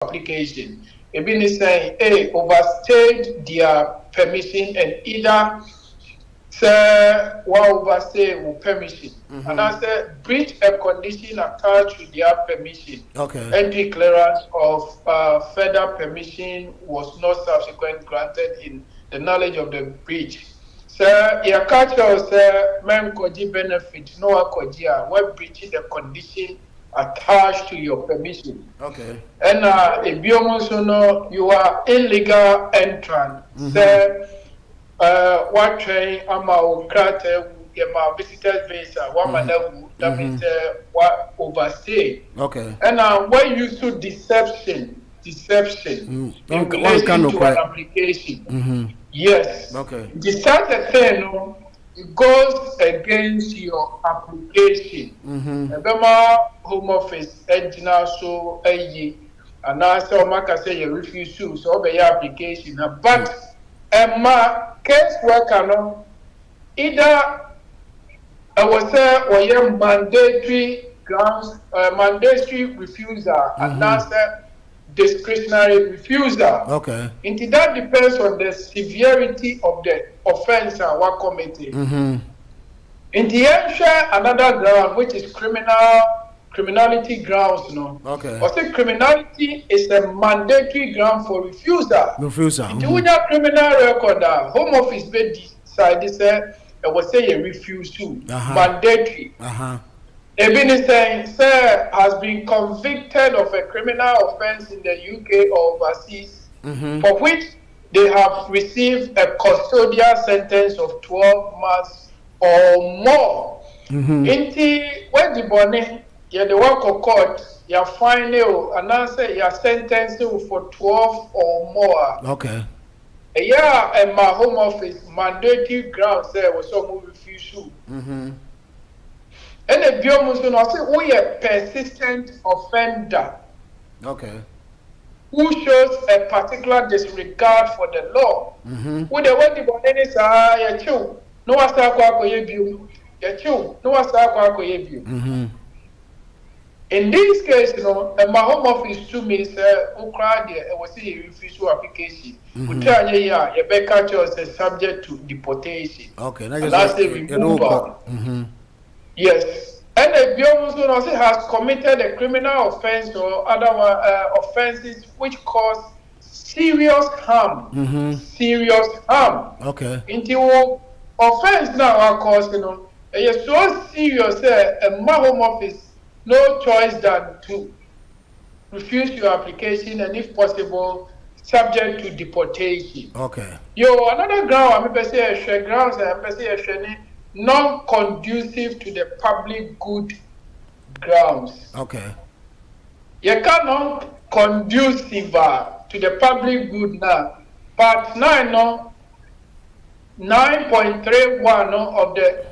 application. A business saying, hey, overstayed their permission and either say what overstay with permission. And I said breach a condition attached to their permission. Okay. Entry clearance of further permission was not subsequently granted in the knowledge of the breach. So your culture say men koji benefit no koji when breaching the condition attached to your permission. Okay. And if you also know you are illegal entrant, say what train ama krate my visitors visa one man that means what overstay. Okay. And when you do deception in relation to an application. Yes. Okay. The certain thing, no, it goes against your application. Home office engineer so and also Maka say you refuse to so obey your application. But my case worker no either I was say or your mandatory grounds mandatory refusal and answer discretionary refusal. Okay. And that depends on the severity of the offense and what committed. In the end, another ground which is criminality grounds, no. Okay. Or say criminality is a mandatory ground for refusal. Refusal. If you have criminal record, Home Office may decide say I will say a refuse to mandatory. Ebini saying, sir, has been convicted of a criminal offense in the UK or overseas, for which they have received a custodial sentence of 12 months or more. Inti, when the bonnet, you the work of court, you find you and answer your sentence for 12 or more. Okay. A year and my Home Office mandatory ground say was some refusal. And the Biomuso no say we a persistent offender. Okay. Who shows a particular disregard for the law. Who the way the bonnet is ya chew. No was kwa yebu. Ya chew. No was kwa yebu. In this case, you know, my Home Office to me say, "Oh, crowd there, was a refusal application. We tell you, yeah, your back is subject to deportation. Okay, and that's a removal. Yes, and the Biomuso also has committed a criminal offense or other offenses which cause serious harm. Serious harm. Okay. Into offense now, of course, you know, it's so serious. My Home Office no choice than to refuse your application and, if possible, subject to deportation. Okay. Yo, another ground I'm say grounds I'm say non-conducive to the public good grounds. Okay. You cannot conducive to the public good now. Part 9 no 9.31 of the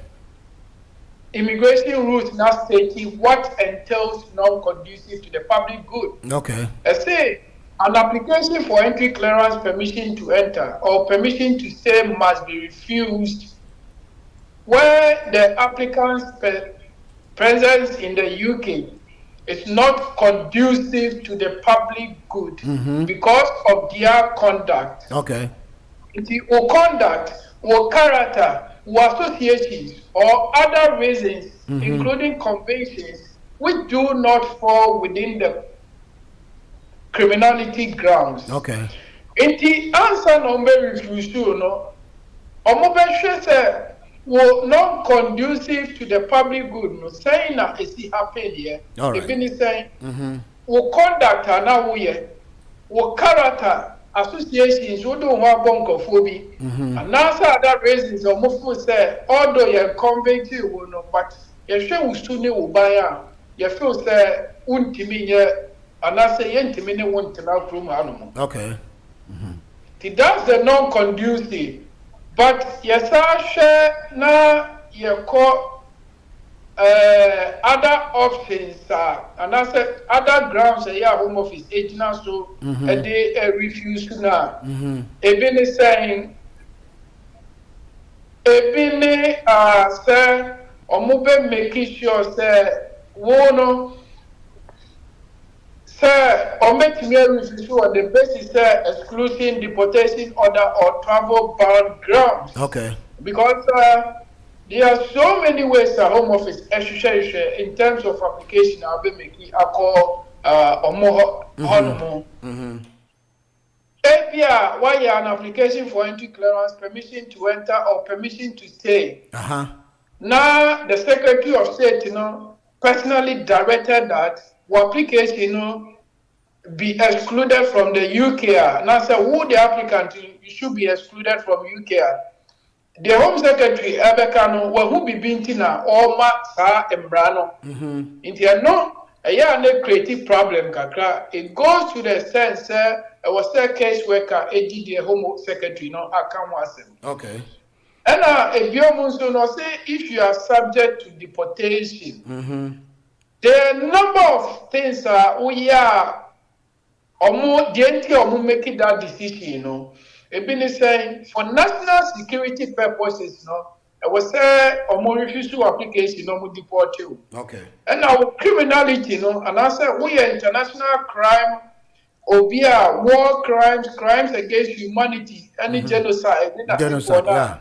immigration rules now stating what entails non-conducive to the public good. Okay. I say an application for entry clearance permission to enter or permission to stay must be refused where the applicant's presence in the UK is not conducive to the public good because of their conduct. Okay. The conduct or character or associations or other reasons, including convictions, which do not fall within the criminality grounds. Okay. In the answer number refusal, no, will not conducive to the public good. No, saying that is happening here. All right. If it's saying, will conduct now will character associations who don't want bonkophobia, and now other reasons or more say, although you're convicted, will not, but you show soon will buy you feel say, untimine, and I say, intimine won't tell from animal. Okay. That's the non conducive, but yes, I share now you call. Other options and I said other grounds Home Office agent so they refuse now. Ebini saying Ebini say Omube making sure say wono Sir, omit me refuse on the basis excluding deportation order or travel ban grounds. Okay. Because there are so many ways the Home Office in terms of application. I'll be making a call honomo. APR, why you an application for entry clearance, permission to enter or permission to stay. Now the Secretary of State, personally directed that application, be excluded from the UK. Now, say who the applicant you should be excluded from UK. The Home Secretary Ebekano, who be bintina or ma sa embrano. India no, a year creative problem kakra. It goes to the sense I was a case worker, the Home Secretary, I can't was him. Okay. And a biomunso no say if you are subject to deportation, the number of things we are making that decision, saying for national security purposes, I was say refuse to application, deport you. Okay. And our criminality, and I said we are international crime, or via war crimes, crimes against humanity, any genocide, yeah.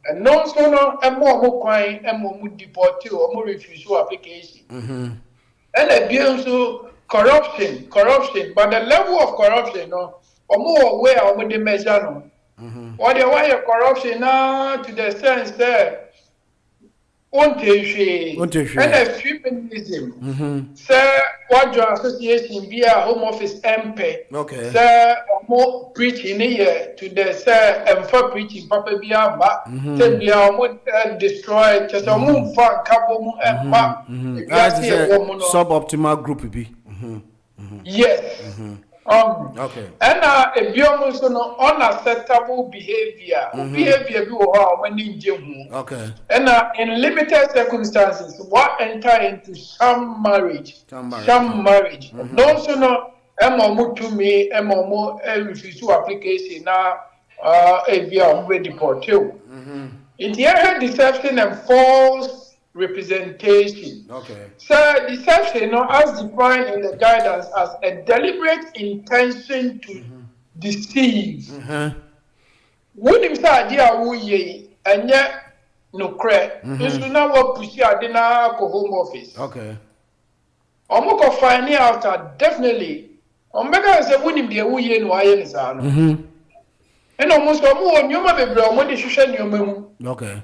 And no sooner and more crime and more deport you or more refuse to application. And abuse corruption, but the level of corruption, or more aware of the measure, or the way of corruption to the sense that and extremism. Sir, what your association be a Home Office MP? Okay. Sir, more preaching here to the sir and for preaching, Papa Biamba, then be a destroy just a moon for couple and suboptimal group be. Yes. Okay. And a biomus unacceptable behavior. Behavior be okay. And in limited circumstances, what enter into some marriage. No sooner Emo to me, Emo refuse to application now a bia deport you. In the area deception and false representation. Okay. So deception, as defined in the guidance as a deliberate intention to deceive. When you say idea who ye and yet no credit, you should not work push your dinner Home Office. Okay. Omoko finding out definitely. Omega is a winning the who ye no iron. And almost more nyoma bebre when the social nyoma. Okay.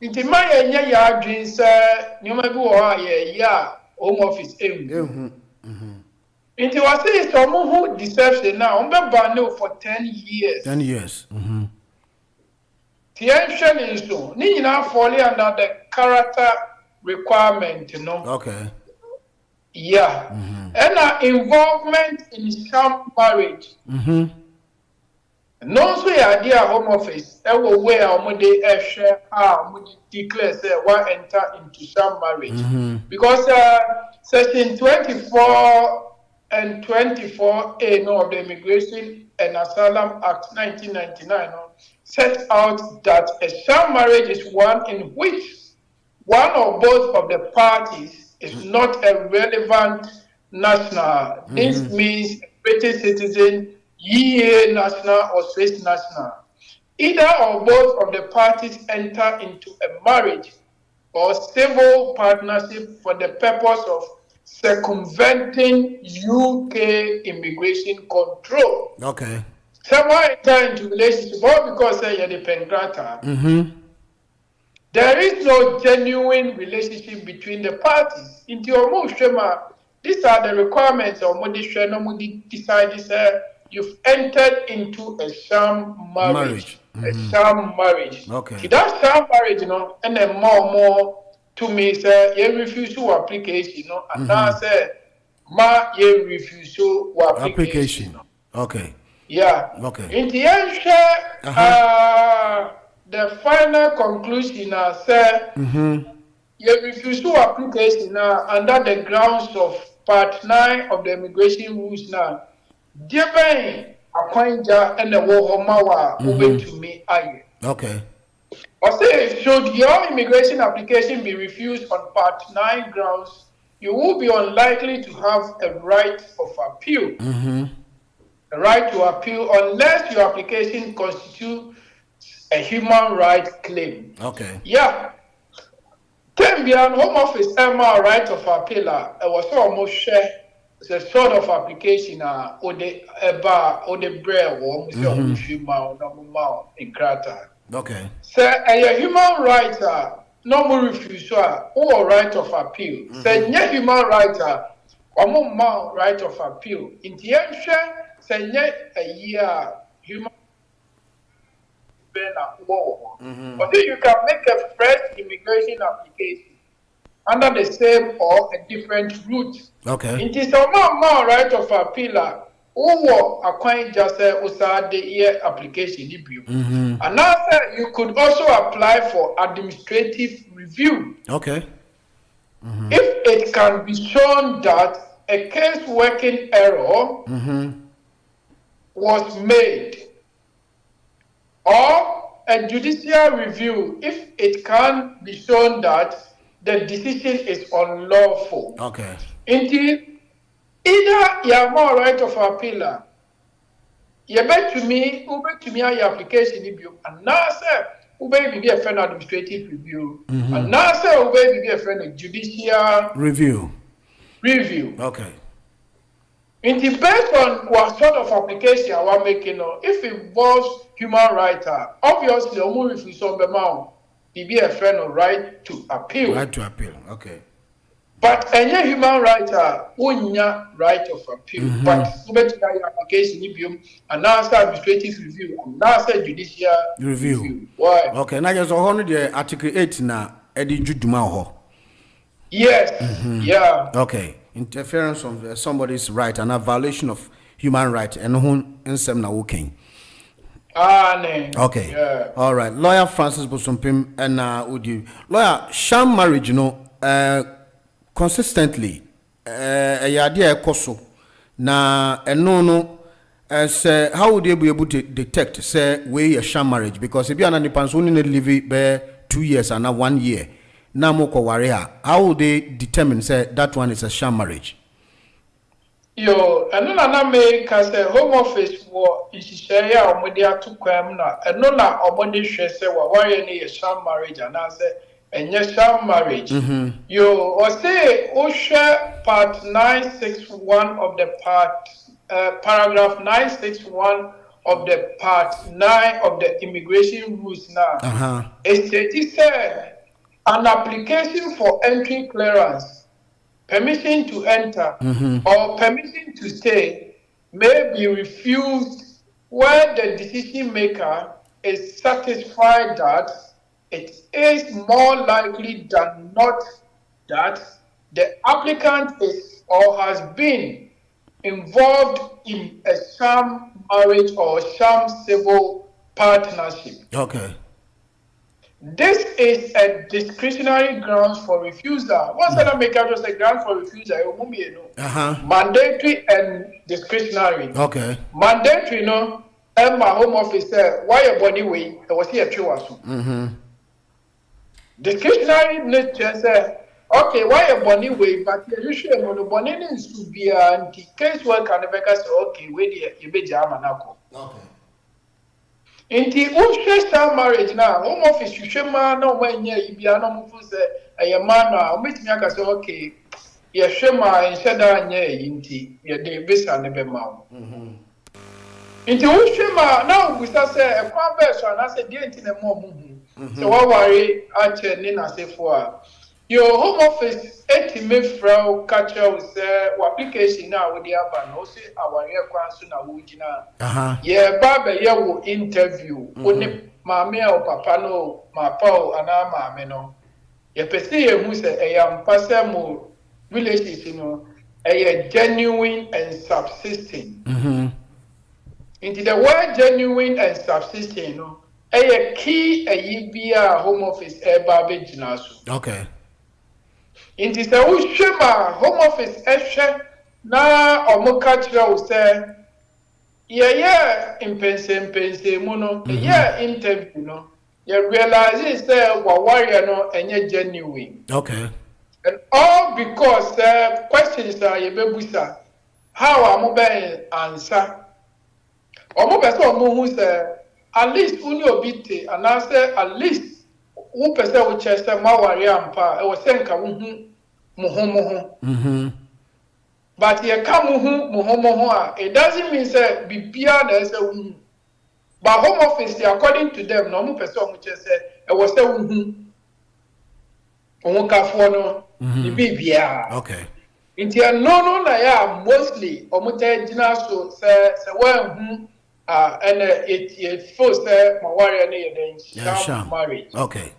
Inti my ya dreams nyoma bi wo ya Home Office Inti was say someone who deception now on for 10 years. 10 years. Tiention is so ni nyina fall under the character requirement, Okay. Yeah. And involvement in some marriage. No so idea Home Office where declare say one enter into some marriage. Because section 24 and 24A of the Immigration and Asylum Act 1999 set out that a sham marriage is one in which one or both of the parties is not a relevant national. This means British citizen, EA national or Swiss national. Either or both of the parties enter into a marriage or civil partnership for the purpose of circumventing UK immigration control. Okay. Someone enter into relationship all because you're the pengrata. There is no genuine relationship between the parties. In your most these are the requirements of Modi decide you've entered into a sham marriage. A sham marriage. Okay. That sham marriage, and then more to me say you refuse to application, and now say you refuse to application. Okay. Yeah. Okay. In the end, the final conclusion say you refuse to application now under the grounds of Part 9 of the immigration rules now. Given a quanja and the war to me, okay. I say, should your immigration application be refused on Part 9 grounds, you will be unlikely to have a right of appeal. A right to appeal unless your application constitutes a human right claim. Okay. Yeah. Tembian Home Office Emma right of appeal. It was almost share the sort of application or the bar or the bread or human in Krata. Okay. So a human right no more refusal or right of appeal. Say human right or more right of appeal. In the end, say a year human but you can make a fresh immigration application under the same or a different route. Okay. It is a more right of appeal or acquaint just the year application. And now you could also apply for administrative review. Okay. If it can be shown that a case working error was made, or a judicial review if it can be shown that the decision is unlawful. Okay. Indeed, either you have more right of appeal, you bet to me your application review, and now say ube be a friend administrative review, and now say ube be a friend of judicial review. Okay. It depends on what sort of application you are making. If it involves human rights, obviously, only if you saw the amount, be a friend of right to appeal. Right to appeal, okay. But any human rights unya right of appeal. But your application and now administrative review and now judicial review. Why? Okay, now just on the Article 8 now, Eddie Juduma. Yes. Yeah. Okay. Interference of somebody's right and a violation of human right and who in some now working. Okay. Yeah. All right. Lawyer Francis Bosumpim and would you lawyer sham marriage, consistently a idea koso na no say how would they be able to detect say we a sham marriage because if you are an person only live be 2 years and not 1 year. How would they determine say that one is a sham marriage? Yo, and no make as a home office war is share or media to kwamna, and no na obody share say why any a sham marriage and answer and yes sham marriage. Yo, or say Osha part 961 of the part paragraph 961 of the part 9 of the immigration rules now. It said an application for entry clearance, permission to enter, or permission to stay may be refused where the decision maker is satisfied that it is more likely than not that the applicant is or has been involved in a sham marriage or sham civil partnership. Okay. This is a discretionary grounds for refusal. Once I make out just a ground for refusal, it won't be mandatory and discretionary. Okay. Mandatory, and my home office said, why a body way? I was here to Discretionary nature said, okay, why a body way? But you should know the body needs to be a case work and the say, okay, wait, you be Jamanako. Okay. In the sham marriage now, home office you should no when you be a normal a man, meet me say okay, you shema and shada ye inti, your day bis and never mount. In the shema now we start say a conversion, I said, get in a more so what worry, I tell Nina say for your home office, 80 me frau catcher will say, application now with the other, no say our air council now, Wujina. Yeah, Baba, yeah, will interview. Only mamma or papa no, my pao and our mamma no. You perceive who say, I am passable relationship, a genuine and subsisting. Into the word genuine and subsisting, a key a yibia home office a barbage nasu. Okay. It is a Ushima home office na omukacha will say, yeah, in pense mono, yeah, interview, no. You realize it's a warrior no and yet genuine. Okay. And all because questions are yebebusa. How am I answer? Omo person who say at least uni obite and answer at least who person who chester ma wari ampa e was saying ka muhu. But ye ka muhu a it doesn't mean say bibia na say muhu. But home office according to them no mo person who chester e was say muhu. Omo ka fo no bibia. Okay. Inti no na ya mostly omo te gina so say when and it first my warrior then sham marriage. Okay.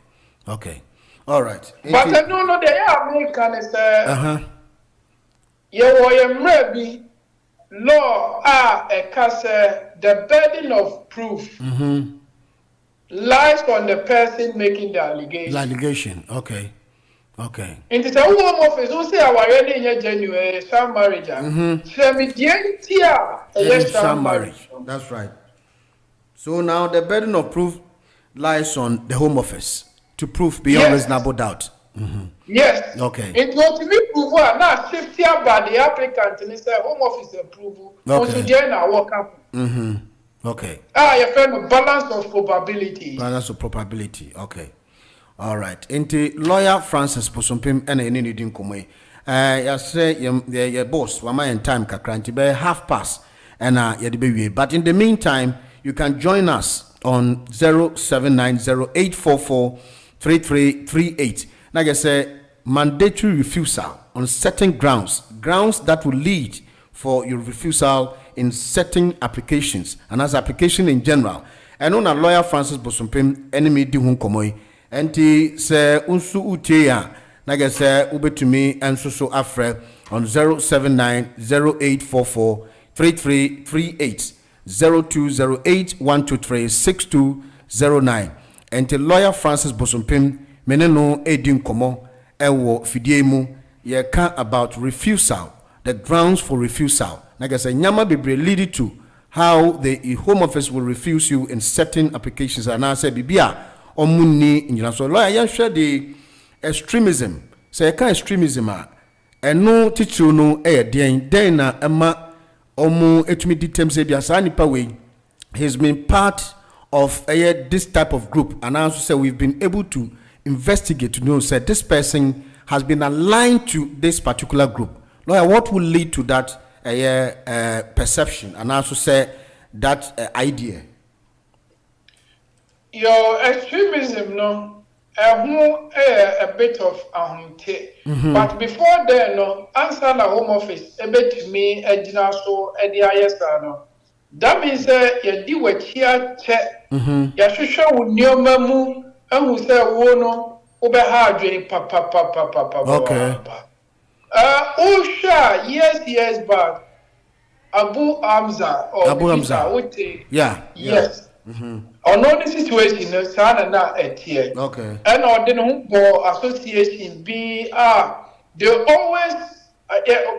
All right. But no, they are American is you maybe law a case the burden of proof lies on the person making the allegation. Okay. In the home office, who say our wedding genuine sham marriage. Sham marriage. That's right. So now the burden of proof lies on the Home Office to prove beyond reasonable doubt. Yes. Okay. It will to be proved now shift here by the applicant and it's a Home Office approval. Okay. To join our work up. Okay. Your friend, balance of probability. Okay. All right. Into lawyer Francis Posumpim and any needing come. You say your boss, wama in time kakranti be 1/2 and but in the meantime, you can join us on 0790-844-3338. Like I say, mandatory refusal on certain grounds that will lead for your refusal in certain applications and as application in general. And on a lawyer Francis Bosumpim enemy di hun komoi enti se unsu uteya like I say ubetumi enso so afre on 079-0844-3338 0208-123-6209 enti lawyer Francis Bosumpim meneno edin komo ewo fidie mu ye ka about refusal, the grounds for refusal. Like I said, nyama bebre lead to how the Home Office will refuse you in certain applications. And I say bibia omuni injina so lawyer ya share the extremism. Say ka extremism and no teacher no den na ema omu etumi ditem say bia sa nipa we has been part of this type of group. And I also say we've been able to investigate to know say this person has been aligned to this particular group. Lawyer, what will lead to that perception and also say that idea? Your extremism, no, a bit of but before then, no, answer the Home Office a bit to me, a dinner so a no. That means you do what here check. You should show your memu and who say, oh no, over hard drink, papa. Okay. Osha, years back, Abu Hamza or Abu Hamza. Yeah. Yes. On all the situation, no son na here. Okay. And on the Humbo Association BR, they always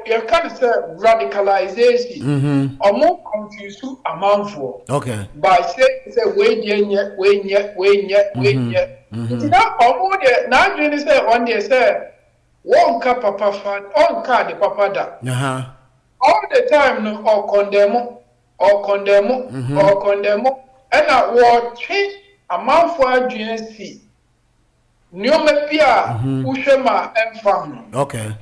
you can say radicalization or more confused amount for. Okay. By saying say wait yet. Now almost now you say one day say one ka papa fan, one ka the papa da. All the time no or condemn, and I will change amount for agency. New mepia ushema and family. Okay.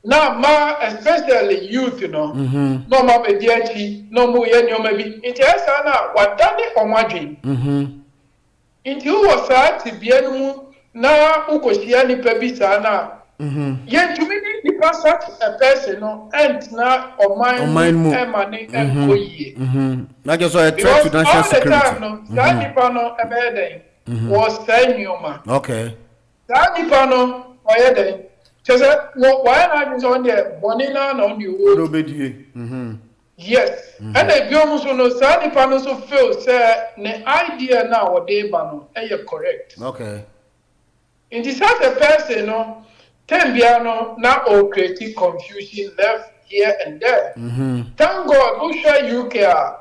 Now ma especially youth, you know, no ma be diachi, no mo ye no maybe. It is ana wadane omagin. Inti was at bienu na ukoshia ni pebisa na. Yen to me the such a person no and na or mine emane and koye. Like I saw a threat to national security. All the time no, Sanipa no ebeden was saying yoma. Okay. Sanipa no oyeden. So why not on there bonina on you? Yes. And the girl so no Sanipa no so feel say the idea now or day bano correct. Okay. In this such a person no Tembiano now all creative confusion left here and there. Thank God, Usha UK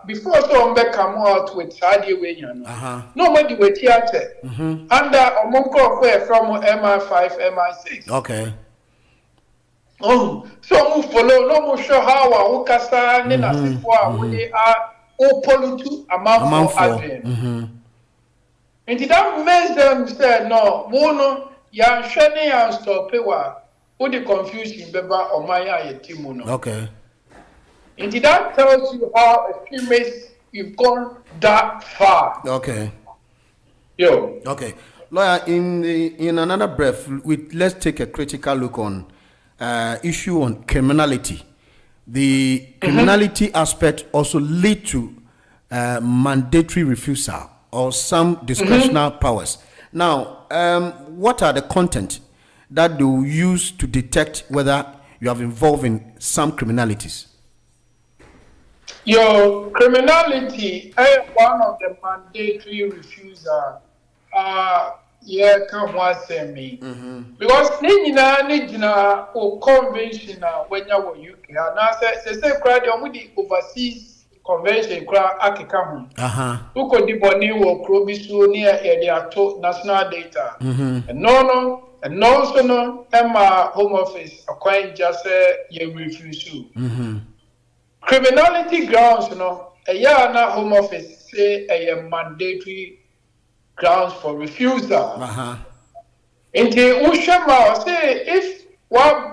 before some come out with Saudi way. Nobody with theater. Under a monk of from MI5, MI6. Okay. Oh, so move follow, no more sure how I will cast and as if they are all pollute amount for adrian. And that makes them say, no, Mono, Yan Shani and Stop Pewa, who the confusion beba or Maya Timono. Okay. And that tells you how extremists you've gone that far. Okay. Yo. Okay. Lawyer, in another breath, let's take a critical look on issue on criminality. The criminality aspect also lead to mandatory refusal or some discretionary powers. Now, what are the content that they will use to detect whether you have involved in some criminalities? Your criminality is one of the mandatory refusal. Yeah, come once me. Because Nina or convention when you were UK, and I say, cry the overseas convention, cry Akikamu. Who could the body or Krobisu near the national data? And no, so no, Emma Home Office acquiring just a refusal. Criminality grounds, a year na Home Office say a mandatory grounds for refusal. Until Ushama say if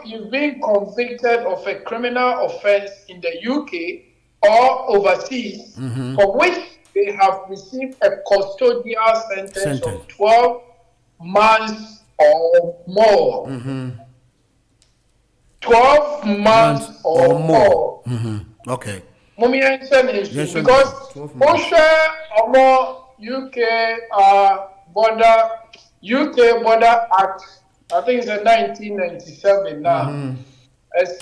you've been convicted of a criminal offense in the UK or overseas, for which they have received a custodial sentence of 12 months or more. 12 months or more. Okay. Because OSHA or more UK Border Act, I think it's a 1997 now.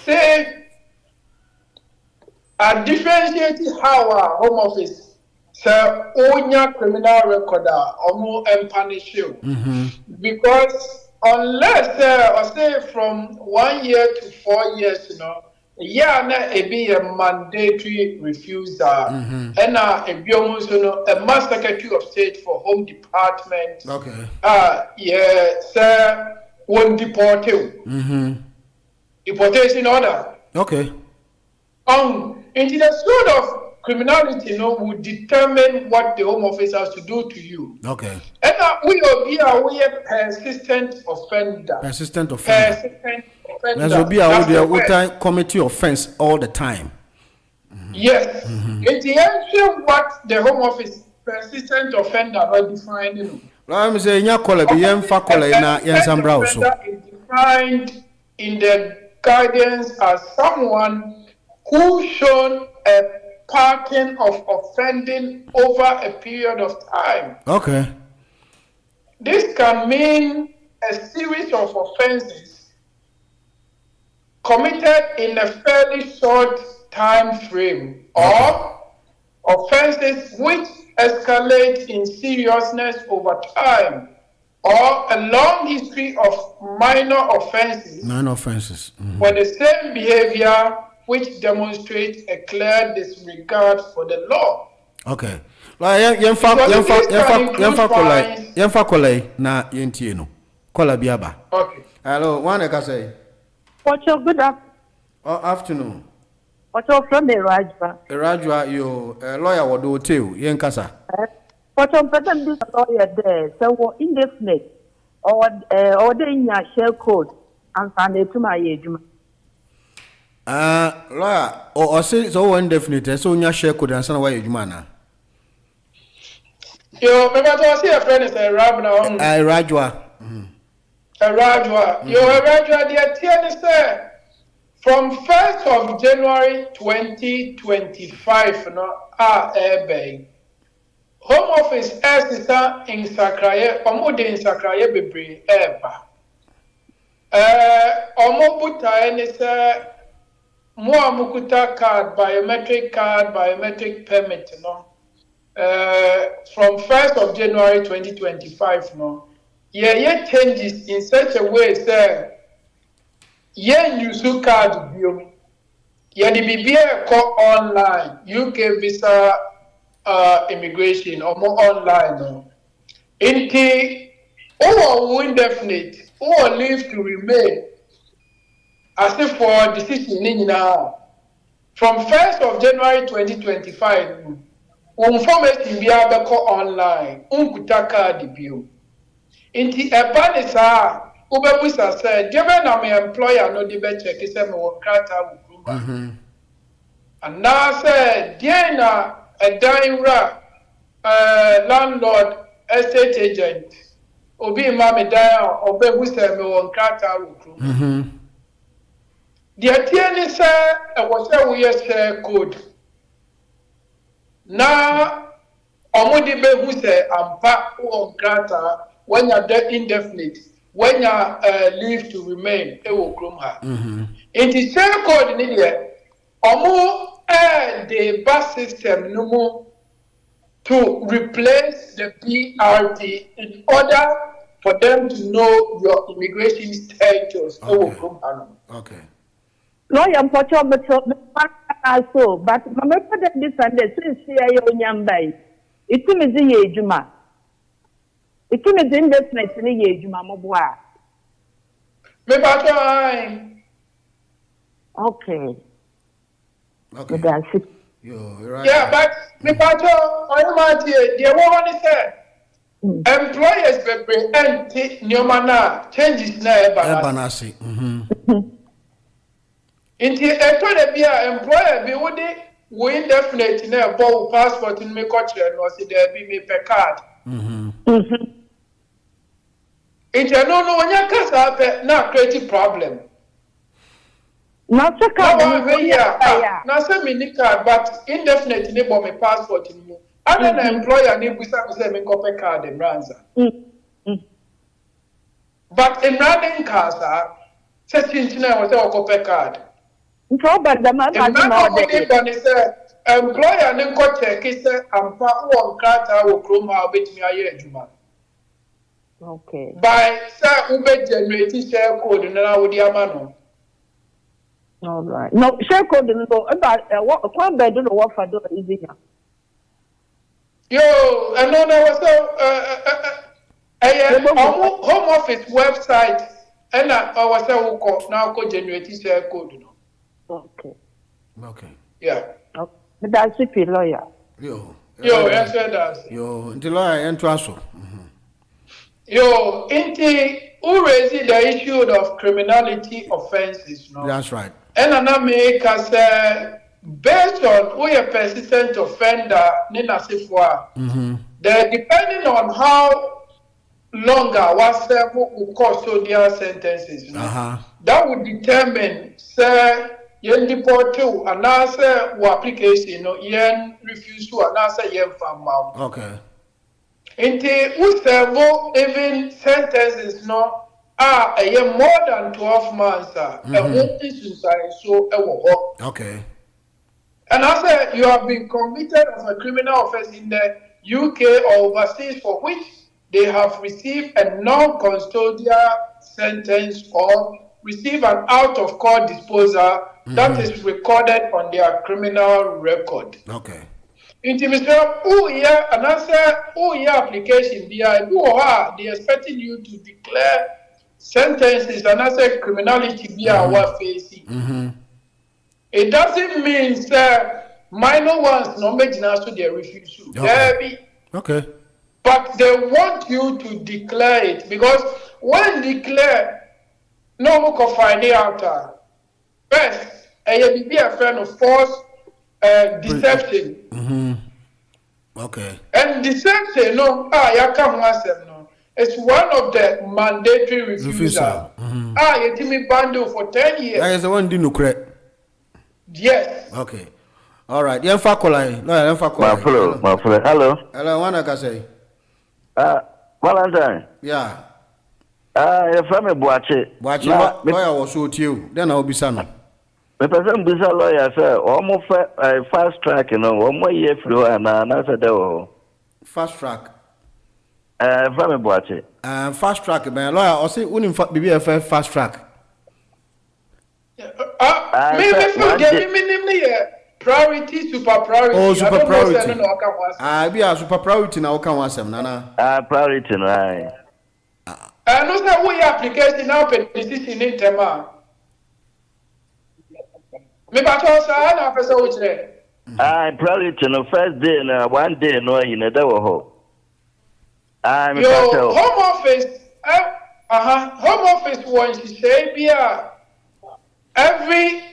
Say a differentiated how our Home Office say onya criminal record or more and punish you. Because unless or say from 1 year to 4 years, yeah, na be a mandatory refusal. And a mass secretary of state for Home Department. Okay. Sir, won't deport you. Deportation order. Okay. Into the sort of criminality, would determine what the Home Office has to do to you. Okay. And we will be a persistent offender. Persistent offender. There will be a committee offense all the time. Yes. It's the answer what the Home Office persistent offender are defining. I'm saying ya call be yemfa call na yensambra also. Is defined in the guidance as someone who shown a pattern of offending over a period of time. Okay. This can mean a series of offenses committed in a fairly short time frame, or offenses which escalate in seriousness over time, or a long history of minor offenses. For the same behavior which demonstrates a clear disregard for the law. Okay. Yemfa kolai na yentie no. Kola biaba. Okay. Hello, one can say. What's your good afternoon? What's your from the Rajwa? Rajwa, you lawyer would do too, Yankasa. What's your present this lawyer there? So indefinite or in your share code and send it to my age. Lawyer, or say so indefinite, so in your share code and send away your man. Yo, remember to see a friend is a Rabna. Rajwa. Rajwa. Yo, Rajwa, the TN from 1st of January 2025, Home Office Assistant in Sakraye, Omude in Sakraye Bebre, Eba. Omobuta and Muamukuta card, biometric permit, from 1st of January 2025, changes in such a way, sir. Use card bill. The BBA call online, UK visa immigration or more online. Indefinite or leave to remain. as if for decision now. From 1st of January 2025, information be able online, unkuta card bio. Inti ebani sa ubebusa say, given I'm an employer no debe check is a krata ukrumba. And now say, Diana a dying landlord estate agent obi mami down obebusa me krata ukrumba. The attorney said, was a share code. Now, Omodibe who say, I'm back on Grata when you're indefinite, when you leave to remain, it will groom her. In the share code in India, Omo the bus system no more to replace the PRT in order for them to know your immigration status. It will groom her. Okay. Lawyer Pocho, but also, but my mother this Sunday, since I young bay. It is the age, Juma. It is the investment in the age, Mamma Bois. Okay. Okay. That's it. Right. Yeah, but me pato, I might hear the woman said. Employers be anti nyomana changes na Ebanasi. Inti etode bia employer bi we indefinite na bo passport in me culture no se there be me per card. Inti no onya kasa pe na create problem. Not a card. Na say me ni card but indefinite ni bo me passport in mo. Other than employer ni busa say me copy card dem ranza. But in running casa say tintina was a copy card. But the man employer and co check is and one crata will chroma with me a year. Okay. By Sir Ube generating share code in an with Yamano. All right. No, share code about what one bedroom or what for door is it? Yo, and no, there was home office website and I was now co generating share code. Okay. Okay. Yeah. Okay. But that's a lawyer. Yo, answer that. Yo, the lawyer and Trasso. Yo, who raised the issue of criminality offenses? No? That's right. And another make us based on who a persistent offender, Nina Sifwa, depending on how longer what will custodial sentences, that would determine, sir. Yen deport to and answer application no yen refuse to and answer yen from mouth. Okay. Inti usavo even sentences no a year more than 12 months so okay. And I said you have been convicted of a criminal offense in the UK or overseas for which they have received a non-custodial sentence or receive an out-of-court disposal that is recorded on their criminal record. Okay. Intimation, and answer, application, they expecting you to declare sentences and answer criminality be our facing. It doesn't mean, sir, minor ones, no make so they refuse to. Okay. But they want you to declare it because when declare, no one can find it out. First, you be a friend of false deception. Okay. And deception, no, you come once, no. It's one of the mandatory refusal. You give me bundle for 10 years. That is the one do no correct. Yes. Okay. All right. You fakolai. No, you fakolai. My friend. Hello. Hello. What can say? Valentine. Yeah. Your family Boache. Boache. Lawyer was so to you. Then I'll be son. The person be a lawyer, sir. Almost fast track, you know. 1 more year through and another day. Fast track. Family Boache. Fast track, man. Lawyer, I say, wouldn't be a fast track. Priority, super priority. Oh, super priority. Be a super priority now. Can one sem, Nana? Priority, right? I know that we application now, but decision in Tema. Me ba to sa na pesa wo kire. Priority no first day na one day no in da wo ho. Me Yo, home office, home office one she say bia every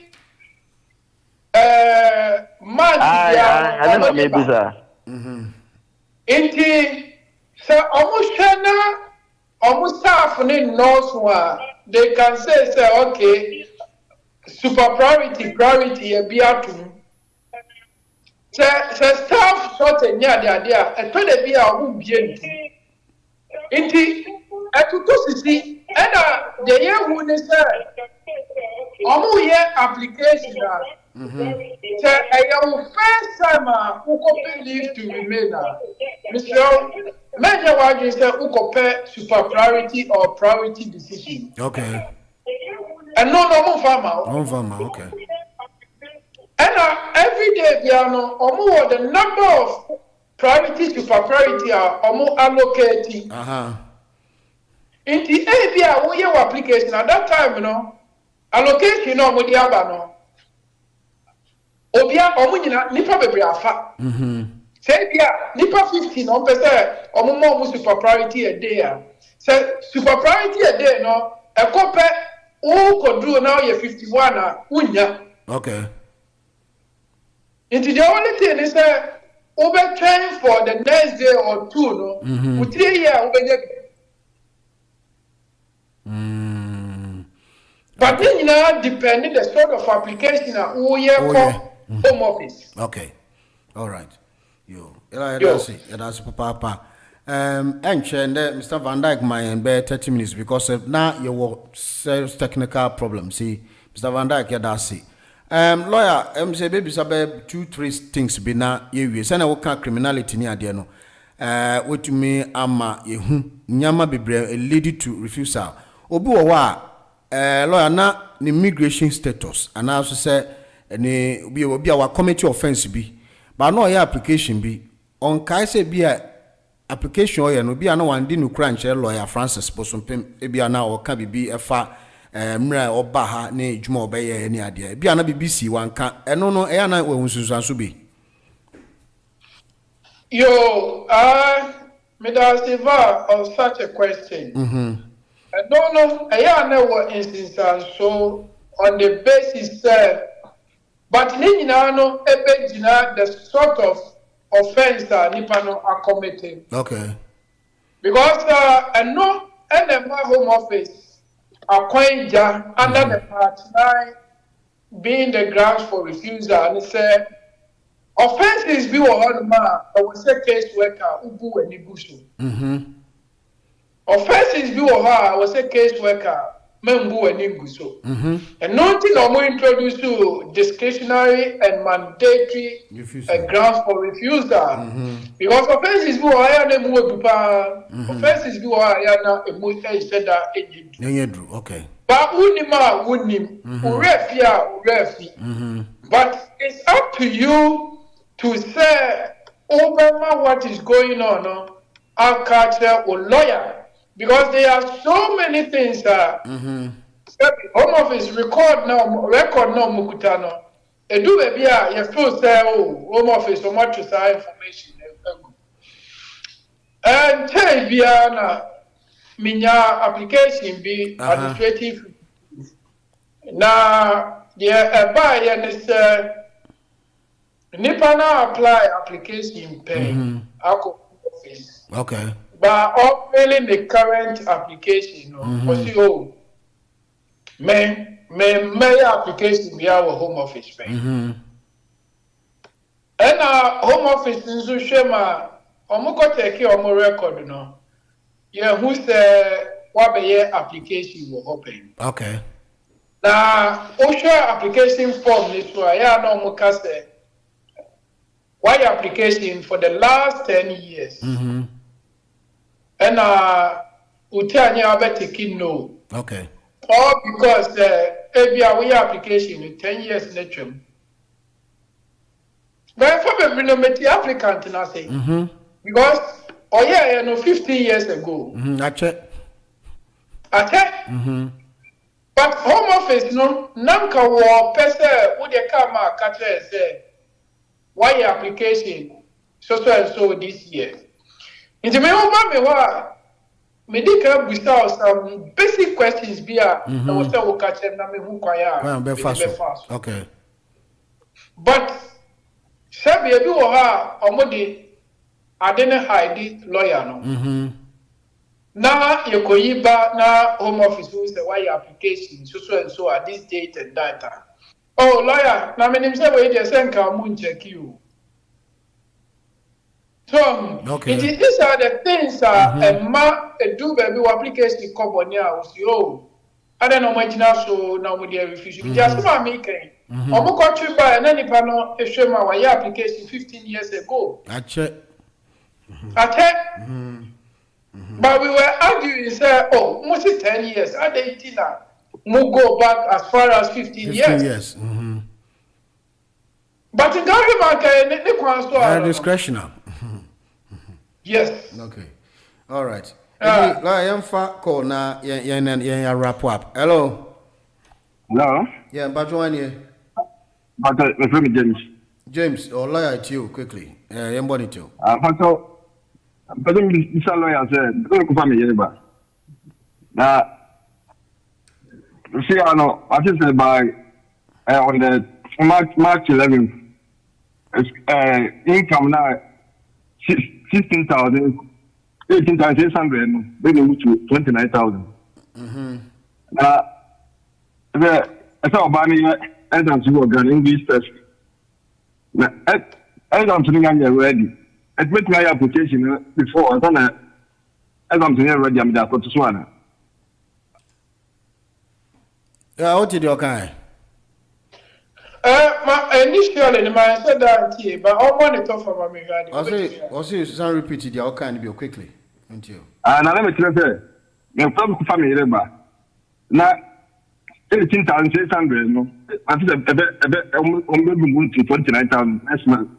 month bia. I don't maybe sir. Inti say almost staff ni knows one. They can say okay, super priority e bia to. Say staff short and ya dia e to de bia o bia nti. Inti etutu sisi ena de ye hu ne se omu ye application na se eya first time who copy leave to remain na Mr. Major Wajin say who copy super priority or priority decision. Okay. And no farmer. No farmer, okay. And every day piano omu the number of priority super priority are almost allocated. In the area where your application at that time, allocation no mo diaba no. Obia omunyina nipa bebre afa. Say bia nipa 15 on pese omo super priority a day. Say super priority a day no e kope o kodru now ye 51 unya. Okay. Into the only thing is over train for the next day or two, no? 3 years over. But then depending the sort of application home office. Okay. All right. That's papa. And Mr. Van Dyke my 30 minutes because now your sales technical problem. See, Mr. Van Dyke, that's it. Lawyer, say baby sabe 2-3 things be na ye say na wo kan criminality ni ade no. Wetumi ama yehu nyama bebre lead to refusal. Obi wo wa lawyer na ni immigration status and also say ni obi a wa committee offense bi. But no ya application bi on kai say bi application o ye no bi ana wan di no kra nche lawyer Francis Bosompem e bi ana o ka bibi efa mra oba ha na ejuma obeye ni ade bia na BBC wanka eno no e na wahunsunsanso bi yo Mr. Silva on such a question no na wo instanso on the basis but ni nyina no ebe gina the sort of offense that nipa no are committing. Okay. Because no NMA home office Akwainja under the part 9 being the grounds for refusal and say offenses be on ma I will say case worker ubu and ibusu. Offenses be on I will say case worker membu and ibusu. And nothing no introduce to discretionary and mandatory grounds for refusal. Because offenses be on I na mu offenses be on I na emu said that okay. But unim, urefi. But it's up to you to say over what is going on, our culture or lawyer. Because there are so many things that home office record now mukutano. Edu baby you feel say home office so much information. And tell Biana minya application be administrative na the buy and nipa na apply application pay office. Okay. But only the current application may application be our home office pay. And home office in Sushema omuko take your record no. Yeah, who say what be application will open. Okay. Now, OSHA application form this way. Yeah, no muka say why application for the last 10 years. And utanya abetiki no. Okay. All because we application in 10 years nature. But for the no applicant and I say because 15 years ago. I check. But home office no nanka wo pese wo de kama catcher say why application so and so this year. Into me over me wa medical busa some basic questions be a was say wo catcher na me hu kwaya be fast. Okay. But Sabi ebi wo ha omode adene hide lawyer no. Na yekoyiba na home office who say why application so and so at this date and that. Oh lawyer, na me nim say we dey send ka mu check you. So these are the things ma do baby application kobo ni a o si o. Ada no magina so na mo dey refuse. Just ma me kan. Omo ko twi ba na nipa no ehwe ma why application 15 years ago. Ache. But we were arguing, say, oh, must 10 years. At 18, we go back as far as 15 years. But in Ghana, they discretional. Yes. Okay. All right. I am far call now. Yeah, wrap up. Hello. Hello. Yeah, but one here. But my friend James. James, or lawyer to you quickly. Yeah, I'm born to. But this lawyer said, don't come here, but now, see, I know, I just said by on the March 11th, income now 16,000, 18,600, maybe to 29,000. I saw Barney Adams who got English test. Now, Adams ready. Admit my application before I done as I'm ready. I'm there for this one. Yeah, what did you kind? Initially, I said that here, but I want to talk from my regarding. I'll say, some repeated your kind be quickly. Until. And let me tell you, you're from family labor. Now, 18,600, no, I think I'm 29,000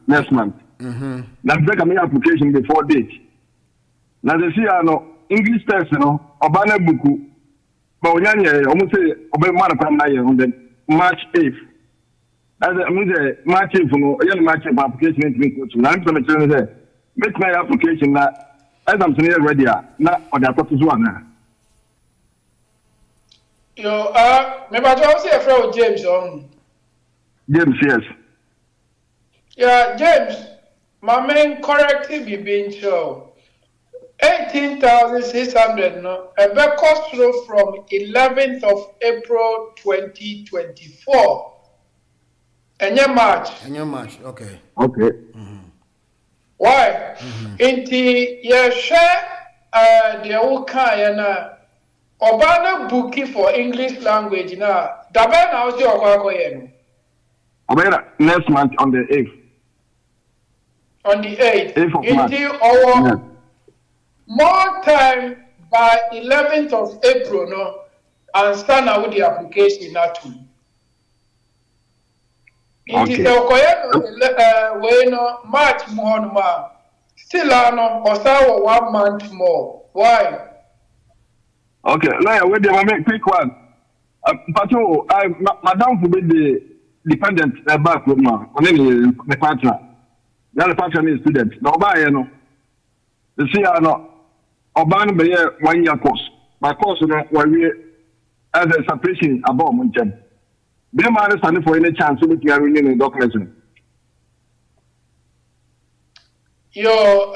next month. Now, take my application before date. Now, they see, I know English test, you know, Obana Buku, but when you almost say, Obey Marathon on the March 8th. As I mean, March 8th, you know, a March application into me. I'm going to tell you, make my application now, as I'm saying, ready, now, or the purpose one. Yo, maybe I don't say a friend James on. James, yes. Yeah, James. My main corrective be being show 18,600 no a cost through from 11th of April 2024. And your March. Okay. Why? Inti ye share the whole kind Obana booking for English language na dabe na osi okwa yen. Obana next month on the 8th. On the 8th, until our more time by 11th of April, no, and start now with the application now too. It is a way no March more no still no or 1 month more. Why? Okay, now wait there, make quick one. Pato, Madam will be the dependent back with my the partner. The partner is student. No buy no. The see no. Oban be 1 year course. My course no we as a separation about month. Be man stand for any chance to be renewing the documents. Yo,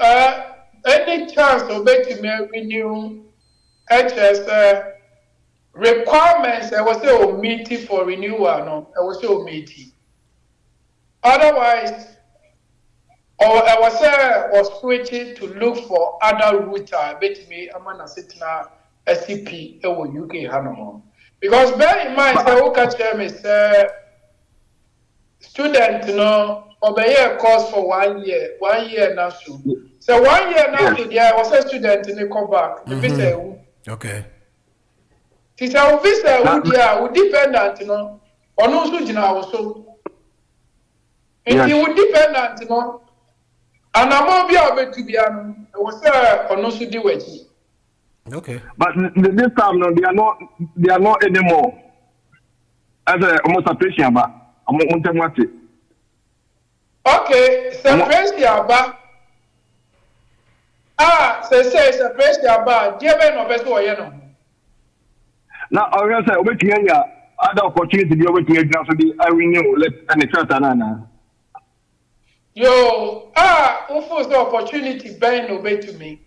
any chance to make me renew HS requirements I was say meeting for renewal no I was say meeting. Otherwise or I was switching to look for other router bet me I'm gonna sit now SCP UK Hanamo. Because bear in mind say who catch them is student obey a course for 1 year. 1 year now so. So 1 year now so there was a student in the come back. The visa. Okay. Tisa visa who there would dependent on also jina also. And he would dependent and I'm be able to be was on also do it. Okay. But this time no they are not anymore. as a almost separation aba omo wate. Okay, separation aba. Say separation aba. Dear Ben no best way no. Now I will say obetumi anya other opportunity bi obetumi agina so bi I renew let and trata na. Yo, who force the opportunity Ben obey to me.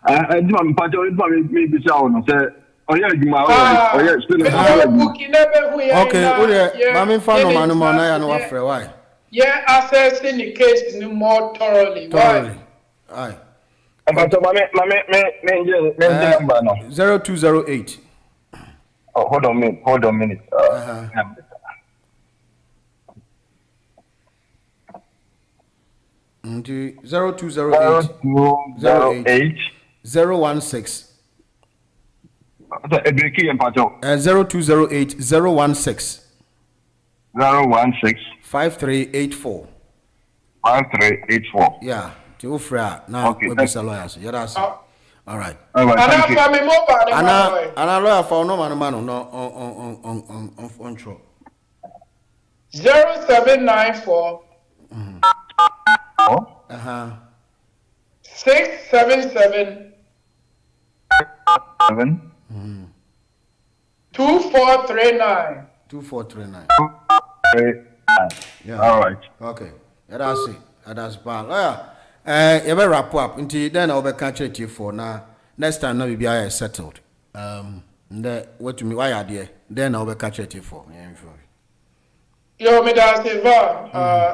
I do my part of it maybe so no say oh yeah okay mami fa no manu na ya no afre why yeah assessing the case more thoroughly why aye but mami number no 0208 oh hold on a minute Into 0208 016 0208 016 5384 yeah to offer now we be lawyers yeah that's all right thank you ana lawyer for no man no on true 0794 677 2439 yeah all right okay that's it that's bad you better wrap up until then I'll be catching you for now next time now we be settled what to me why are there then I'll be catching you for Yo, me da seva,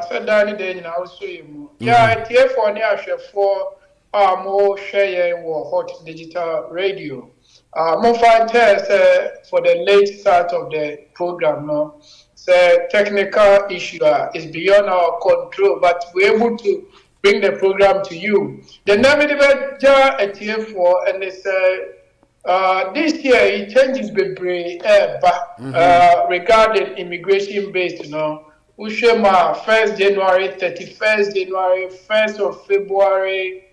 said Danny Day in our swim. Yeah, here for near for more share Hot Digital Radio. More fine test for the late start of the program. No, the technical issue is beyond our control, but we're able to bring the program to you. The name of the jar at here for and it's this year it changes regarding immigration based, Ushema 1st January, 31st January, 1st of February,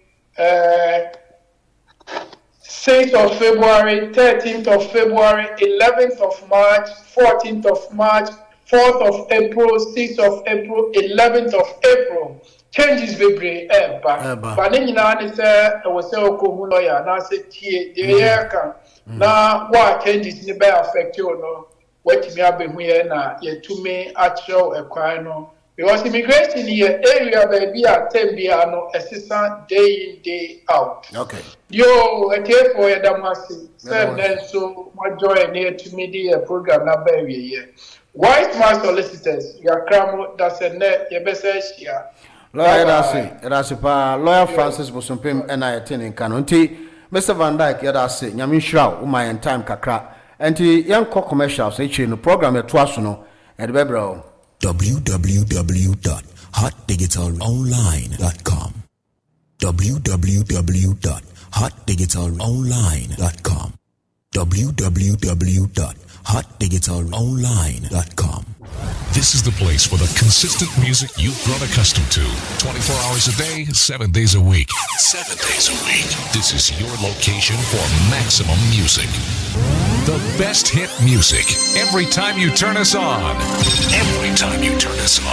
6th of February, 13th of February, 11th of March, 14th of March, 4th of April, 6th of April, 11th of April. Changes bebree ba ne nyina ne se we se okomu lawyer na se tie de ye kan na wa changes ni be affect you no what me abehu ye na ye tumi actual ekwan no because immigration here area baby atem bia no assistant day in day out okay yo etie for ye damasi say then so my joy na tumi di program na ba we ye white man solicitors ya kramo da se ne ye be se shia lawyer that's it lawyer Francis Bosompem and I attending Kanonti Mr. Van Dyke that's it nyame hira wo my time kakra enti yan commercials echi no program e to aso no e de bebro www.hotdigitalonline.com www.hotdigitalonline.com www.hotdigitalonline.com. This is the place for the consistent music you've grown accustomed to. 24 hours a day, 7 days a week. 7 days a week. This is your location for maximum music. The best hit music. Every time you turn us on. Every time you turn us on.